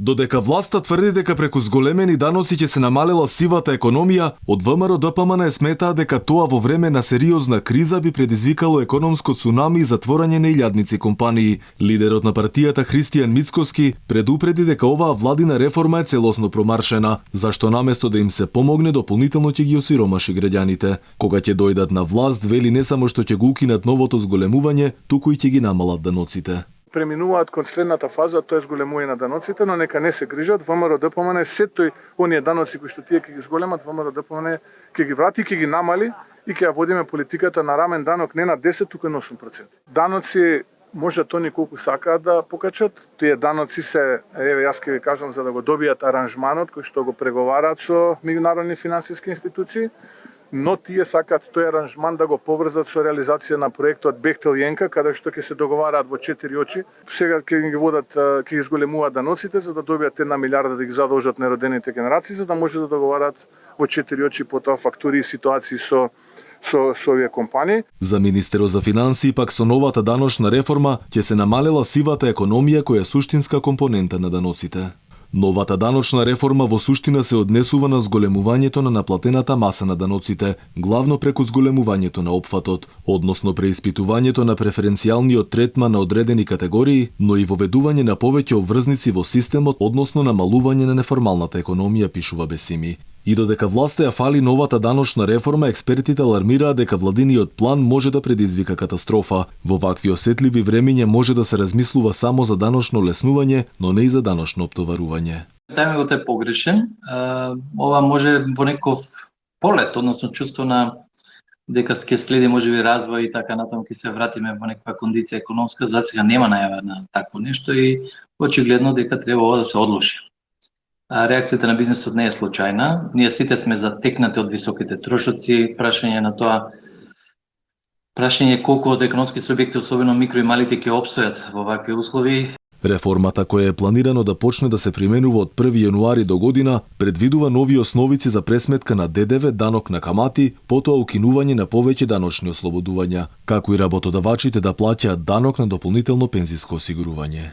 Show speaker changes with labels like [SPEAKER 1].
[SPEAKER 1] Додека власта тврди дека преку зголемени даноци ќе се намалела сивата економија, од ВМРО ДПМН сметаа дека тоа во време на сериозна криза би предизвикало економско цунами и затворање на илјадници компании. Лидерот на партијата Христијан Мицкоски предупреди дека оваа владина реформа е целосно промаршена, зашто наместо да им се помогне, дополнително ќе ги осиромаши граѓаните. Кога ќе дојдат на власт, вели не само што ќе го укинат новото зголемување, туку и ќе ги намалат даноците.
[SPEAKER 2] Преминуваат кон следната фаза, тоа е зголемување на даноците, но нека не се грижат, ВМРО ДПМН сето оние даноци кои што тие ќе ги зголемат, ВМРО ДПМН ќе ги врати, ќе ги намали и ќе ја водиме политиката на рамен данок не на 10, туку на 8%. Даноци може тони колку сакаат да покачат, тие даноци се, еве јас ќе ви кажам, за да го добијат аранжманот кој што го преговараат со меѓународни финансиски институции, но тие сакаат тој аранжман да го поврзат со реализација на проектот Бехтел Јенка, каде што ќе се договараат во 4 очи. Сега ќе ги водат, ќе ги зголемуваат даноците за да добијат 1 милиарда да ги задолжат неродените генерации, за да може да договараат во 4 очи потоа фактури и ситуации со овие компании.
[SPEAKER 1] За министерот за финансии пак со новата даночна реформа ќе се намалела сивата економија која е суштинска компонента на даноците. Новата даночна реформа во суштина се однесува на зголемувањето на наплатената маса на даноците, главно преку зголемувањето на опфатот, односно преиспитувањето на преференцијалниот третман на одредени категории, но и воведување на повеќе обврзници во системот, односно намалување на неформалната економија, пишува Бесими. И додека власта ја фали новата даночна реформа, експертите алармираат дека владиниот план може да предизвика катастрофа. Во вакви осетливи времиња може да се размислува само за даночно леснување, но не и за даночно оптоварување.
[SPEAKER 3] Тајмингот е погрешен. Ова може во неков полет, односно чувство на дека ќе следи можеби развој и така натаму ќе се вратиме во некаква кондиција економска. За сега нема најава на такво нешто и очигледно дека треба ова да се одложи. Реакцијата на бизнисот не е случајна. Ние сите сме затекнати од високите трошоци, прашање е колку од економски субјекти, особено микро и малите, ќе опстојат во вакви услови.
[SPEAKER 1] Реформата која е планирано да почне да се применува од 1 јануари до година, предвидува нови основици за пресметка на ДДВ, данок на камати, потоа укинување на повеќе даночни ослободувања, како и работодавачите да плаќаат данок на дополнително пензиско осигурување.